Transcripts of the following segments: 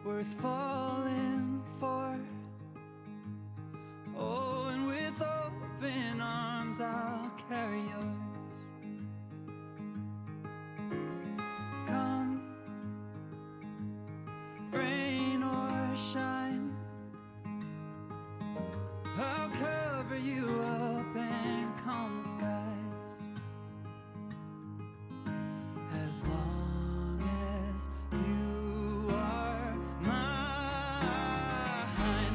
worth falling for. Oh, and with open arms I'll carry yours. Come, rain or shine, I'll cover you up and calm the skies. As long as you are mine,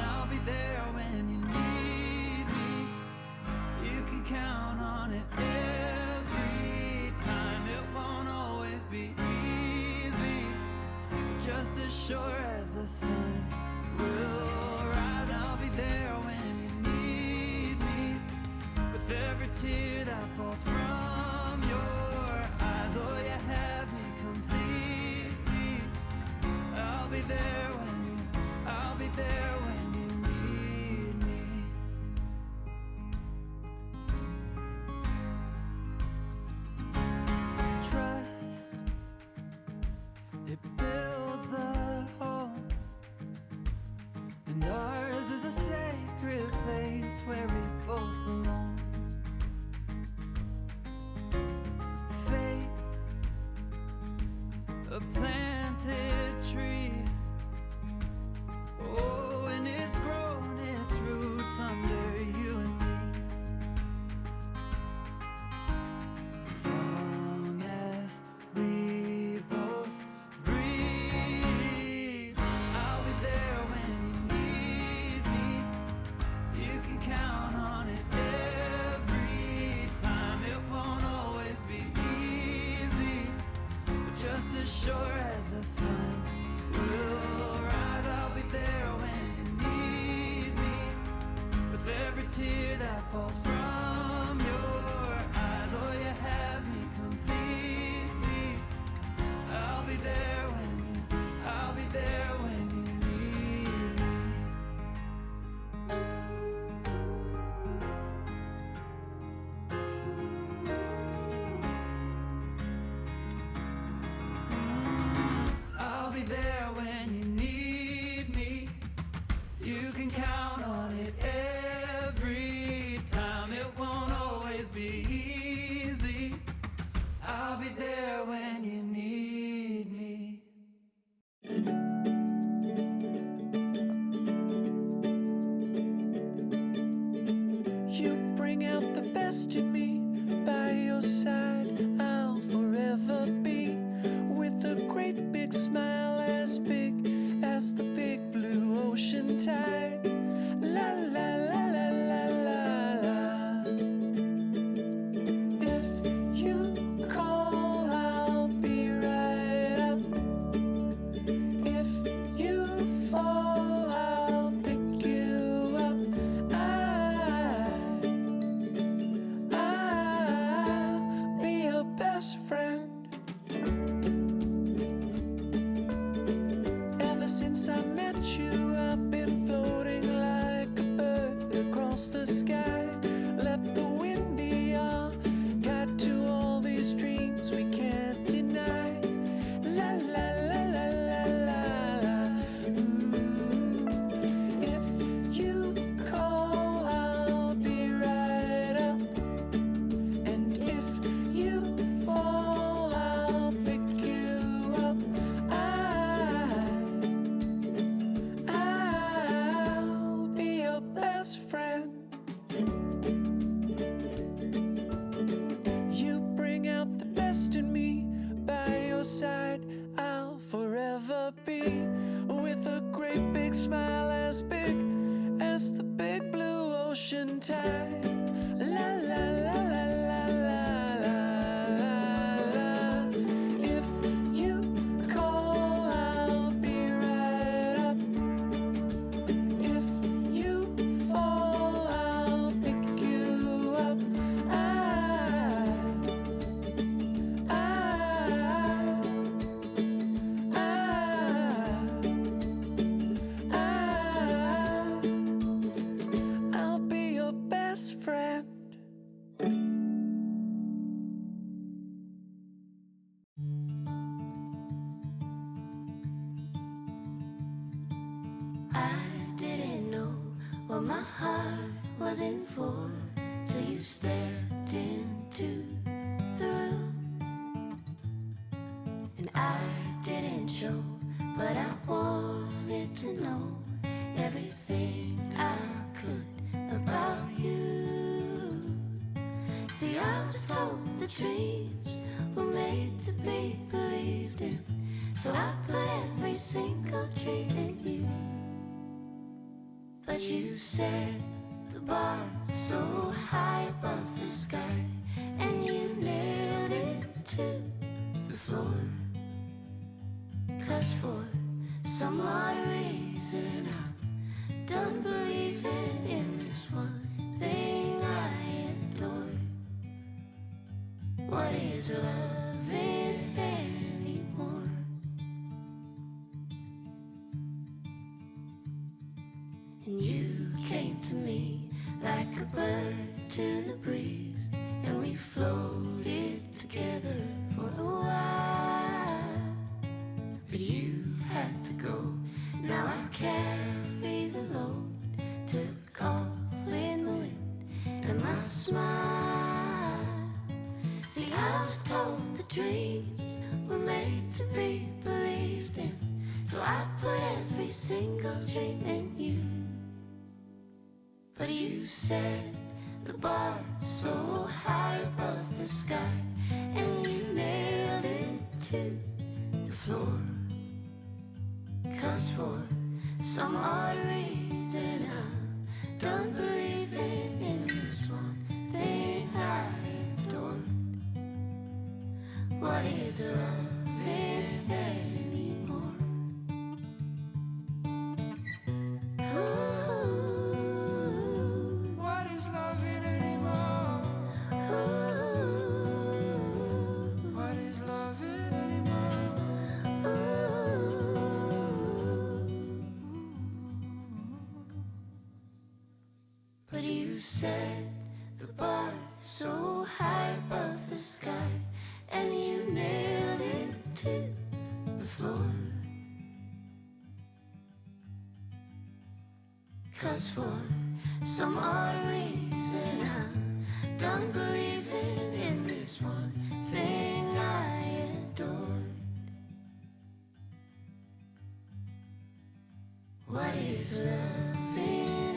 I'll be there when you need me. You can count on it every time. It won't always be easy, just as sure as the sun will rise. I'll be there when you need me, with every tear that falls from your eyes. Oh, you have me completely. I'll be there when I'll be there when you need me. Trust, it builds a home, and ours is a sacred place where we both belong. Faith, a planted tree. Oh, and it's grown its roots under you and me. As long as we both breathe, I'll be there when you need me. You can count on it every time. It won't always be easy, but just as sure as the sun will rise. I'll be there when you need me, with every tear that falls from your eyes. Oh, you have me completely. I'll be there when I'll be there when you need me. I'll be there when you need me. You can count on it every time. It won't always be easy. I'll be there when you need me. You bring out the best in me. By your side I'll forever be, with a great big smile as big as the big blue ocean tide. La la la la la la la. If you call, I'll be right up. If you fall, I'll pick you up. I'll be your best friend. Ever since I met you, I've been floating like a bird across the sky. Let the wind be our guide to all these dreams we can't deny. La la la la la la la. If you call, I'll be right up. And if you fall, I'll pick you up. I'll be your best friend. You bring out the best in me. By your side I'll forever be, with a great big smile as big as the big blue ocean tide. La la la la la la la la. If you call, I'll be right up. If you fall, I'll pick you up. I'll be your best friend. heart wasn't for till you stepped into the room. And I didn't show, but I wanted to know everything I could about you. See, I was told the dreams were made to be believed in, so I put every single dream in you. But you said the bar so high above the sky, and you nailed it to the floor. 'Cause for some odd reason I'm done believing in this one thing I adore. What is loving anymore? And you came to me like a bird to the breeze, and we floated together for a while. But you had to go, now I carry the load. Took off in the wind and my smile. See, I was told the dreams were made to be believed in, so I put every single dream in you. But you said the bar so high above the sky, and you nailed it to the floor. 'Cause for some odd reason I'm done believing in this one thing I adore. What is loving anymore? Ooh, What is loving anymore? ooh, What is loving anymore? But you said the bar so high above the sky, and you nailed it to the floor. 'Cause for some odd reason I'm done believing in this one thing I adored. What is loving